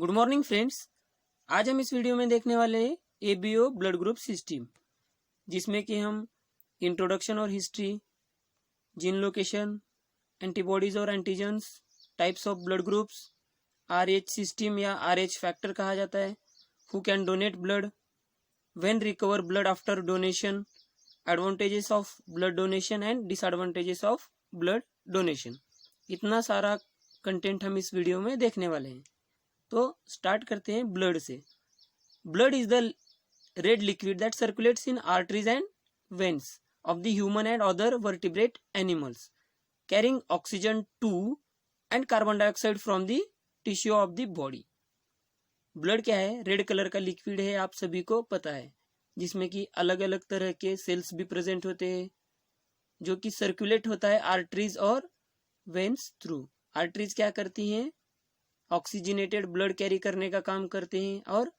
Good morning friends. आज हम इस वीडियो में देखने वाले हैं एबीओ ब्लड ग्रुप सिस्टम, जिसमें कि हम इंट्रोडक्शन और हिस्ट्री, जीन लोकेशन, एंटीबॉडीज और antigens, types of blood groups, RH system या आरएच फैक्टर कहा जाता है, who can donate blood, when recover blood after donation, advantages of blood donation and disadvantages of blood donation. इतना सारा content हम इस video में देखने वाले हैं। तो स्टार्ट करते हैं ब्लड से। Blood is the red liquid that circulates in arteries and veins of the human and other vertebrate animals, carrying oxygen to and carbon dioxide from the tissue of the body. Blood क्या है? Red colour का liquid है, आप सभी को पता है, जिसमें कि अलग अलग तरह के सेल्स भी प्रेजेंट होते हैं, जो कि सर्कुलेट होता है आर्टरीज और वेन्स थ्रू। आर्टरीज क्या करती हैं? ऑक्सीजनेटेड ब्लड कैरी करने का काम करते हैं, और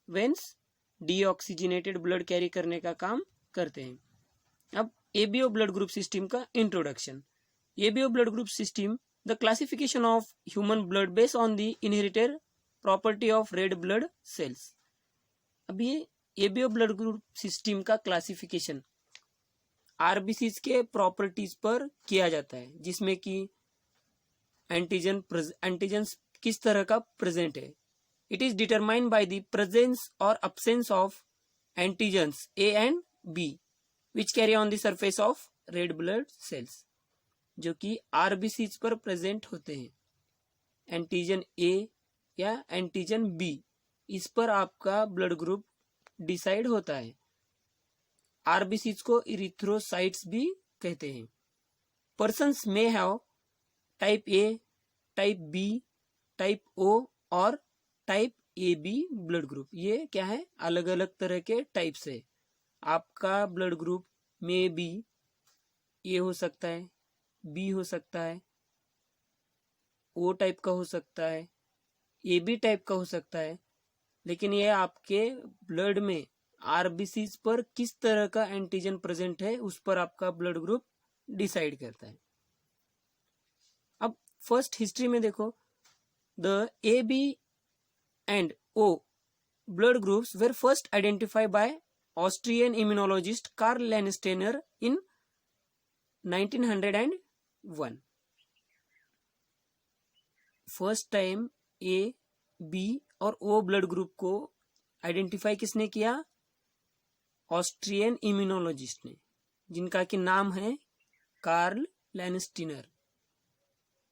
वेन्स डीऑक्सीजनेटेड ब्लड कैरी करने का काम करते हैं। अब एबीओ ब्लड ग्रुप सिस्टम का introduction. ABO blood group system, the classification of human blood based on the inherited property of red blood sales. अब ये एबीओ ब्लड ग्रुप सिस्टम का क्लासिफिकेशन आरबीसीज के प्रॉपर्टीज पर किया जाता है, जिसमें कि एंटीजन्स किस तरह का प्रेजेंट है। It is determined by the presence और absence of antigens A and B which carry on the surface of red blood cells, जो कि आरबीसीज पर प्रेजेंट होते हैं। एंटीजन ए या एंटीजन बी, इस पर आपका ब्लड ग्रुप डिसाइड होता है। आरबीसीज को इरिथ्रोसाइट्स भी कहते हैं। Persons may have type A, type B, type O और type A B blood group. ये क्या है? अलग अलग तरह के टाइप्स है। आपका ब्लड ग्रुप में बी ए हो सकता है, बी हो सकता है, ओ टाइप का हो सकता है, ए बी टाइप का हो सकता है, लेकिन ये आपके ब्लड में आरबीसीज पर किस तरह का एंटीजन प्रेजेंट है, उस पर आपका ब्लड ग्रुप डिसाइड करता है। अब फर्स्ट हिस्ट्री में देखो, the AB and O blood groups were first identified by Austrian immunologist Karl Landsteiner in 1901. First time A, B और O ब्लड ग्रुप को आइडेंटिफाई किसने किया? ऑस्ट्रियन इम्यूनोलॉजिस्ट ने, जिनका कि नाम है कार्ल लैंडस्टीनर,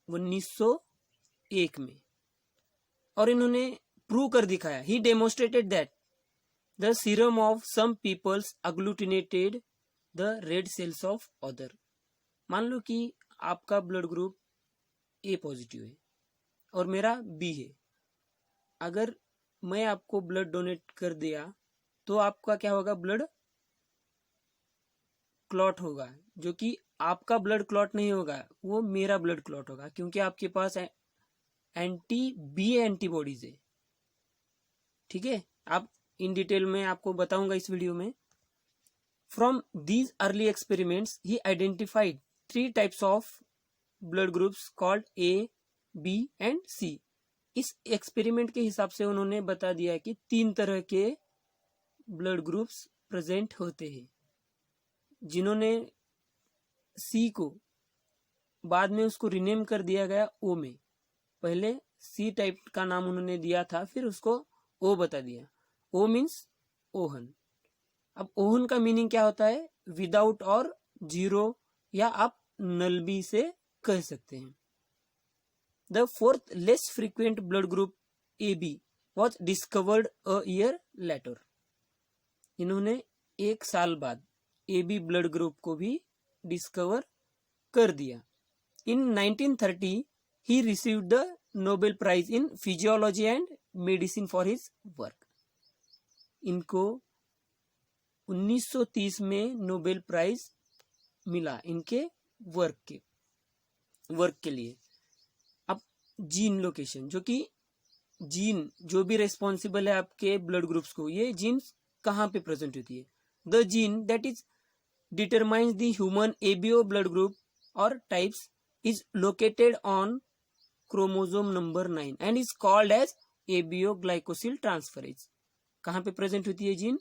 1901 में। और इन्होंने प्रूव कर दिखाया, he demonstrated that the serum of some peoples agglutinated the red cells of other. मान लो कि आपका ब्लड ग्रुप ए पॉजिटिव है और मेरा बी है। अगर मैं आपको ब्लड डोनेट कर दिया तो आपका क्या होगा? ब्लड क्लॉट होगा, जो कि आपका ब्लड क्लॉट नहीं होगा, वो मेरा ब्लड क्लॉट होगा, क्योंकि आपके पास एंटी बी एंटीबॉडीज है। ठीक है, आप इन डिटेल में आपको बताऊंगा इस वीडियो में। From these early experiments he identified 3 types of blood groups called A, B and C. इस एक्सपेरिमेंट के हिसाब से उन्होंने बता दिया कि 3 तरह के ब्लड ग्रुप्स प्रेजेंट होते हैं, जिन्होंने सी को बाद में उसको रिनेम कर दिया गया ओ में। पहले सी टाइप का नाम उन्होंने दिया था, फिर उसको ओ बता दिया। ओ मीन्स ओहन। अब ओहन का मीनिंग क्या होता है? विदाउट और जीरो, या आप नल बी से कह सकते हैं। The fourth less frequent blood group A B was discovered a year later. इन्होंने 1 साल बाद ए बी ब्लड ग्रुप को भी डिस्कवर कर दिया। इन 1930 he received the Nobel Prize in Physiology and Medicine for his work. इनको 1930 में नोबेल प्राइज मिला इनके वर्क के लिए। अब जीन लोकेशन, जो कि जीन जो भी रेस्पॉन्सिबल है आपके ब्लड ग्रुप्स को, ये जीन कहाँ पे प्रेजेंट होती है? The gene that is determines the human ABO blood group और types is located on chromosome number 9 and is called as ABO glycosyl transferase. कहाँ पे प्रेजेंट होती है जीन?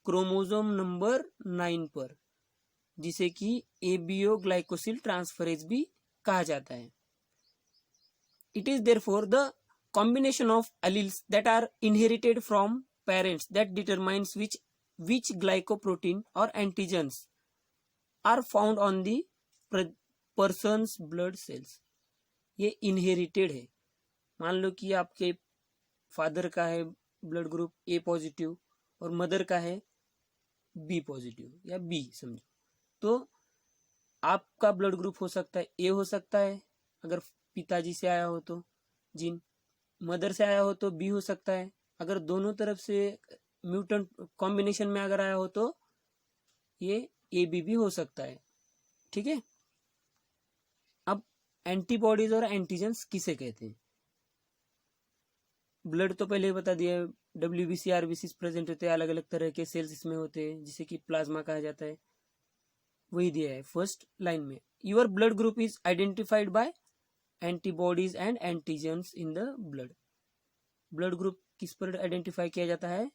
क्रोमोसोम नंबर 9 पर, जिसे कि एबीओ ग्लाइकोसिल ट्रांसफरेज भी कहा जाता है। It is therefore the combination of alleles that are inherited from parents that determines which glycoprotein or antigens are found on the person's blood cells। ये inherited है। मान लो कि आपके फादर का है ब्लड ग्रुप ए पॉजिटिव और मदर का है बी पॉजिटिव या बी समझो, तो आपका ब्लड ग्रुप हो सकता है ए हो सकता है अगर पिताजी से आया हो तो जीन, मदर से आया हो तो बी हो सकता है, अगर दोनों तरफ से म्यूटेंट कॉम्बिनेशन में अगर आया हो तो ये ए बी भी हो सकता है। ठीक है। अब एंटीबॉडीज और एंटीजेंस किसे कहते हैं? ब्लड तो पहले ही बता दिया, डब्ल्यूबीसी आरबीसी प्रेजेंट होते हैं, अलग अलग तरह के सेल्स इसमें होते हैं जिसे कि प्लाज्मा कहा जाता है, वही दिया है फर्स्ट लाइन में। Your blood group is identified by antibodies and antigens in the blood. Blood group किस पर आइडेंटिफाई किया जाता है?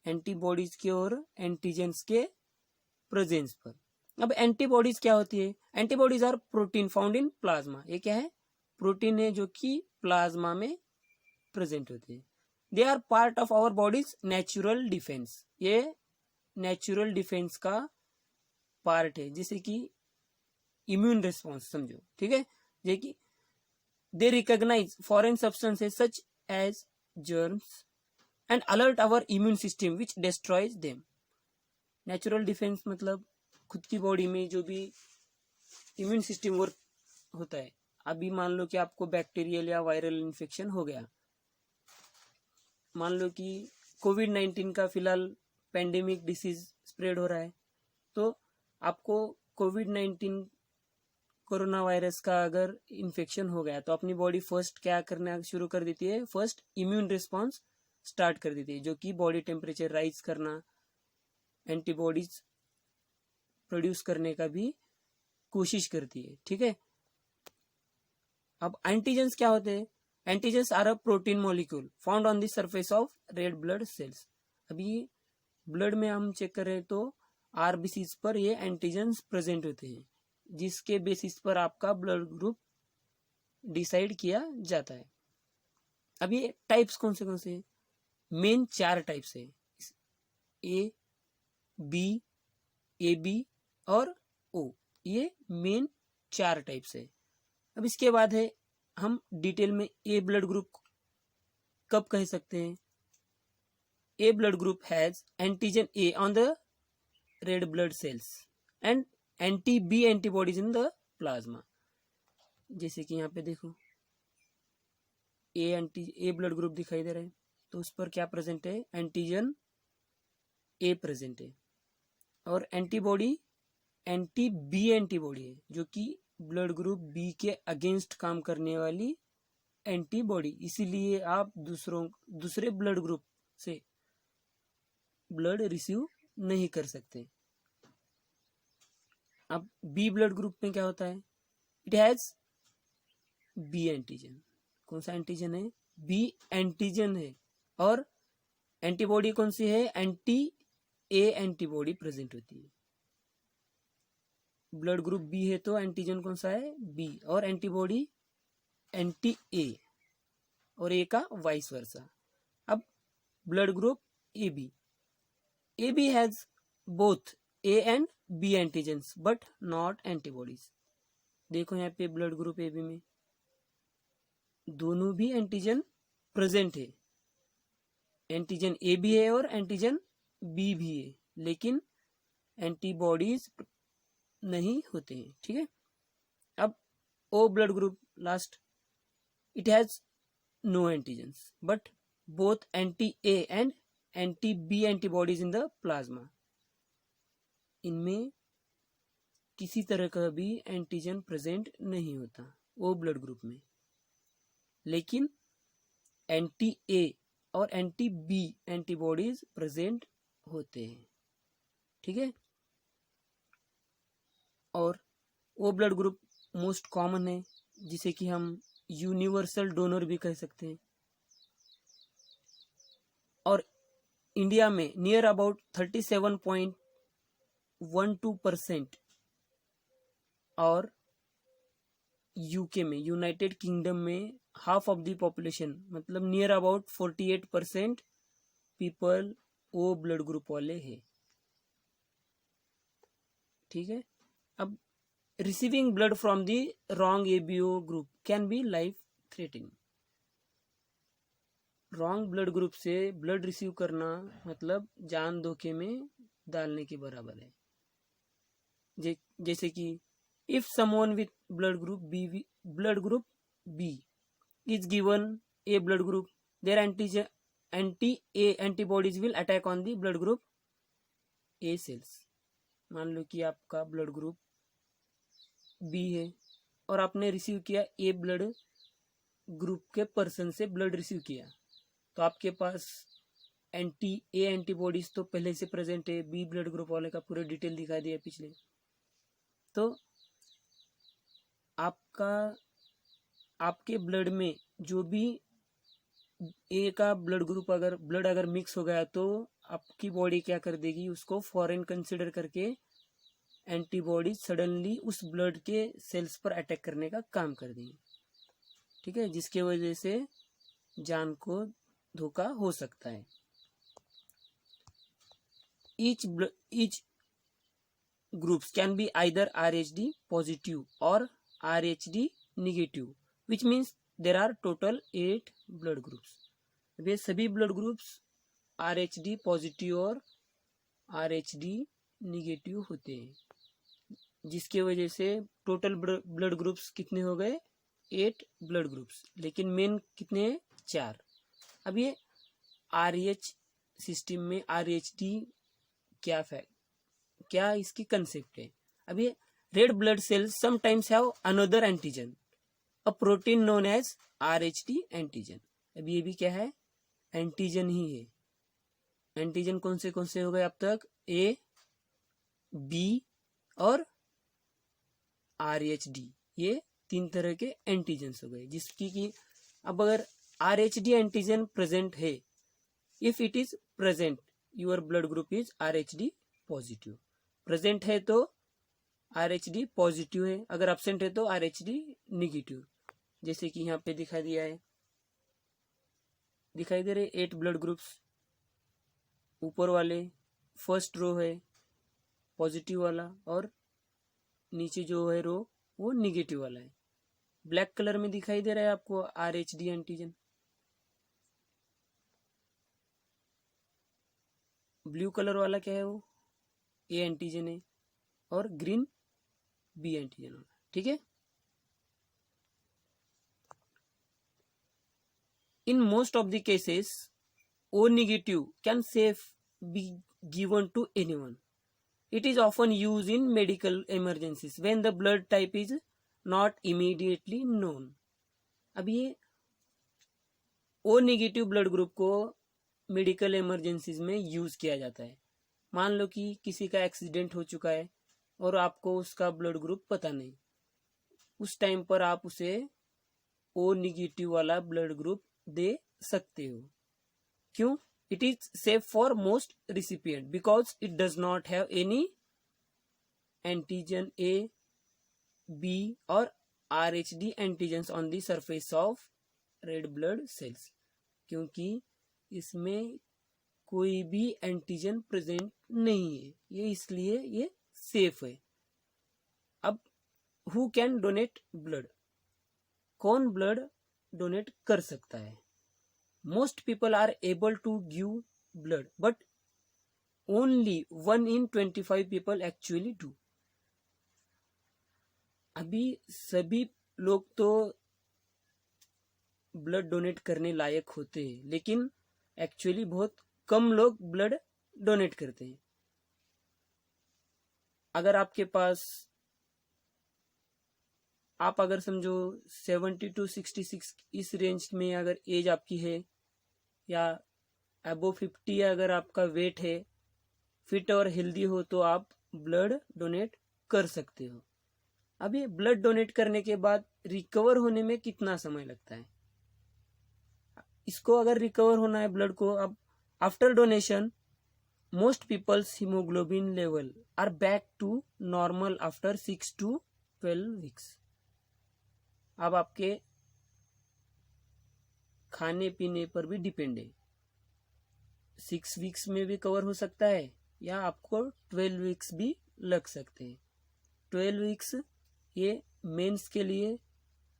एंटीबॉडीज के और एंटीजेंस के प्रेजेंस पर। अब एंटीबॉडीज क्या होती है? Antibodies are protein found in plasma. ये क्या है? प्रोटीन है जो कि प्लाज्मा में प्रेजेंट होते हैं। They are part of our bodies natural defence. ये नेचुरल डिफेंस का पार्ट है, जैसे कि इम्यून रिस्पॉन्स समझो। ठीक है। जैसे कि they recognize foreign substances such as germs and alert our immune system which destroys them। Natural defence मतलब खुद की बॉडी में जो भी इम्यून सिस्टम वर्क होता है। अभी मान लो कि आपको बैक्टीरियल या वायरल इन्फेक्शन हो गया, मान लो कि कोविड-19 का फिलहाल पेंडेमिक डिसीज स्प्रेड हो रहा है, तो आपको कोविड-19 कोरोना वायरस का अगर इन्फेक्शन हो गया तो अपनी बॉडी फर्स्ट क्या करना शुरू कर देती है? फर्स्ट इम्यून रिस्पॉन्स स्टार्ट कर देती है, जो कि बॉडी टेम्परेचर राइज करना, एंटीबॉडीज प्रोड्यूस करने का भी कोशिश करती है। ठीक है। अब एंटीजेंस क्या होते हैं? Antigens are a protein molecule found on the surface of red blood cells. अभी ब्लड में हम चेक करें तो आरबीसीज पर ये एंटीजेंस प्रेजेंट होते हैं, जिसके बेसिस पर आपका ब्लड ग्रुप डिसाइड किया जाता है। अब ये टाइप्स कौन से हैं? मेन 4 टाइप्स है, ए बी, ए बी और ओ। ये मेन 4 टाइप्स है। अब इसके बाद है हम डिटेल में ए ब्लड ग्रुप कब कह सकते हैं? A blood group has antigen A on the red blood cells and anti B antibodies in the plasma. जैसे कि यहाँ पे देखो ए ब्लड ग्रुप दिखाई दे रहा है, तो उस पर क्या प्रेजेंट है? एंटीजन ए प्रेजेंट है, और एंटीबॉडी एंटी बी एंटीबॉडी है, जो कि ब्लड ग्रुप बी के अगेंस्ट काम करने वाली एंटीबॉडी। इसीलिए आप दूसरे ब्लड ग्रुप से ब्लड रिसीव नहीं कर सकते। अब बी ब्लड ग्रुप में क्या होता है? It has B antigen. कौन सा एंटीजन है? बी एंटीजन है, और एंटीबॉडी कौन सी है? एंटी ए एंटीबॉडी प्रेजेंट होती है। ब्लड ग्रुप बी है तो एंटीजन कौन सा है? बी, और एंटीबॉडी एंटी ए, और ए का वाइस वर्सा। अब blood group A B has both A and B antigens but not antibodies. देखो यहाँ पे ब्लड ग्रुप ए बी में दोनों भी एंटीजन प्रेजेंट है, एंटीजन ए भी है और एंटीजन बी भी है, लेकिन एंटीबॉडीज नहीं होते हैं। ठीक है। अब O blood group last, it has no antigens but both anti A and anti B antibodies in the plasma. इनमें किसी तरह का भी एंटीजन प्रेजेंट नहीं होता ओ ब्लड ग्रुप में, लेकिन एंटी ए और एंटी बी एंटीबॉडीज प्रेजेंट होते हैं। ठीक है। और O blood group most common है, जिसे कि हम यूनिवर्सल डोनर भी कह सकते हैं। और इंडिया में नियर अबाउट 37.12% और यूके में, यूनाइटेड किंगडम में हाफ ऑफ द पॉपुलेशन मतलब near about 48% people O blood group वाले हैं। ठीक है। अब receiving blood from the wrong ABO group can be life threatening. Wrong blood group से ब्लड रिसीव करना मतलब जान धोखे में डालने के बराबर है। जैसे कि if someone with blood group B is given a blood group, their antibodies will attack on the blood group A cells। मान लो कि आपका ब्लड ग्रुप बी है और आपने रिसीव किया ए ब्लड ग्रुप के पर्सन से ब्लड रिसीव किया, तो आपके पास एंटीबॉडीज तो पहले से प्रेजेंट है, बी ब्लड ग्रुप वाले का पूरा डिटेल दिखा दिया पिछले। तो आपके ब्लड में जो भी ए का ब्लड अगर मिक्स हो गया तो आपकी बॉडी क्या कर देगी, उसको फॉरेन कंसिडर करके एंटीबॉडी सडनली उस ब्लड के सेल्स पर अटैक करने का काम कर देगी। ठीक है, जिसके वजह से जान को धोखा हो सकता है। each groups can be either RHD positive or RHD negative, which means there are total 8 blood groups। वे सभी ब्लड ग्रुप्स RHD पॉजिटिव और RHD निगेटिव होते हैं, जिसके वजह से टोटल ब्लड ग्रुप्स कितने हो गए, 8 ब्लड ग्रुप्स, लेकिन मेन कितने हैं, 4। अब ये RH सिस्टम में RHD क्या इसकी कंसेप्ट है। अब ये red blood cells sometimes have another antigen, a protein known as RHD antigen. अब ये भी क्या है, एंटीजन ही है। एंटीजन कौन से हो गए अब तक, A, B और RHD, ये 3 तरह के एंटीजन्स हो गए, जिसकी कि अब अगर RHD एंटीजन प्रेजेंट है, if it is present your blood group is RHD positive. Present है तो RHD पॉजिटिव है, अगर एब्सेंट है तो RHD निगेटिव। जैसे कि यहाँ पे दिखाई दे रहे 8 ब्लड ग्रुप्स। ऊपर वाले फर्स्ट रो है पॉजिटिव वाला और नीचे जो है रो वो निगेटिव वाला है। ब्लैक कलर में दिखाई दे रहा है आपको RHD एंटीजन। ब्लू कलर वाला क्या है, वो ए एंटीजन है और ग्रीन बी एंटीजन होगा। ठीक है। In most of the cases O negative can safe be given to anyone. It is often used in medical emergencies when the blood type is not immediately known। अब ये O negative blood group को medical emergencies में use किया जाता है। मान लो कि किसी का एक्सीडेंट हो चुका है और आपको उसका ब्लड ग्रुप पता नहीं, उस टाइम पर आप उसे O नेगेटिव वाला ब्लड ग्रुप दे सकते हो। क्यों? It is safe for most recipient because it does not have any antigen A, B और RHD antigens on the surface of red blood cells, क्योंकि इसमें कोई भी एंटीजन प्रेजेंट नहीं है, ये इसलिए ये सेफ है। अब हु कैन डोनेट ब्लड, कौन ब्लड डोनेट कर सकता है? Most people are able to give blood, but only 1 in 25 people actually do। अभी सभी लोग तो ब्लड डोनेट करने लायक होते हैं, लेकिन एक्चुअली बहुत कम लोग ब्लड डोनेट करते हैं। अगर आपके पास, आप अगर समझो 70 to 66 इस रेंज में अगर एज आपकी है, या अबो 50 अगर आपका वेट है, फिट और हेल्दी हो, तो आप ब्लड डोनेट कर सकते हो। अब ये ब्लड डोनेट करने के बाद रिकवर होने में कितना समय लगता है? इसको अगर रिकवर होना है ब्लड को, अब after donation most people's hemoglobin level are back to normal after 6 to 12 weeks. अब आपके खाने पीने पर भी डिपेंड है, 6 वीक्स में भी कवर हो सकता है या आपको 12 वीक्स भी लग सकते हैं। 12 वीक्स ये मेंस के लिए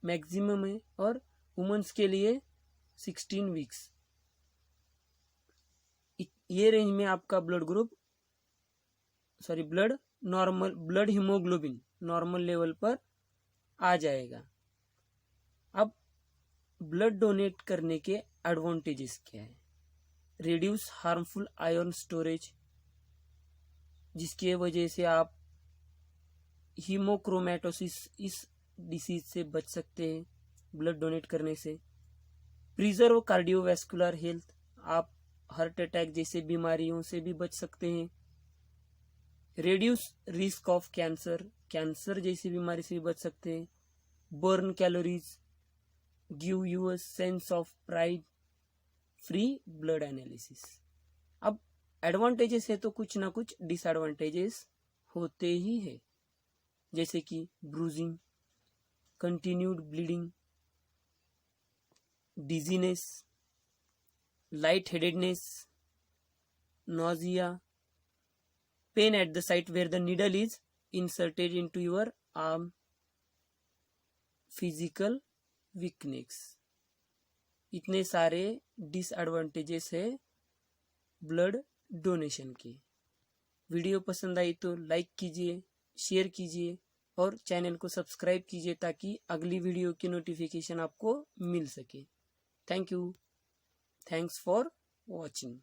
मैक्सिमम है और वुमेन्स के लिए 16 वीक्स। ये रेंज में आपका ब्लड हीमोग्लोबिन नॉर्मल लेवल पर आ जाएगा। अब ब्लड डोनेट करने के एडवांटेजेस क्या है? रिड्यूस हार्मफुल आयरन स्टोरेज, जिसकी वजह से आप हीमोक्रोमेटोसिस इस डिसीज से बच सकते हैं ब्लड डोनेट करने से। प्रिजर्व कार्डियोवैस्कुलर हेल्थ, आप हार्ट अटैक जैसे बीमारियों से भी बच सकते हैं। रिड्यूस रिस्क ऑफ कैंसर जैसी बीमारी से भी बच सकते हैं। Burn calories, give you a sense of pride, free blood analysis. अब एडवांटेजेस है तो कुछ ना कुछ डिसएडवांटेजेस होते ही है, जैसे कि bruising, continued bleeding, dizziness, lightheadedness, nausea, pain at the site where the needle is inserted into your arm, physical weakness। इतने सारे डिसएडवांटेजेस है ब्लड डोनेशन के। वीडियो पसंद आई तो लाइक कीजिए, शेयर कीजिए और चैनल को सब्सक्राइब कीजिए ताकि अगली वीडियो की नोटिफिकेशन आपको मिल सके। Thank you. Thanks for watching.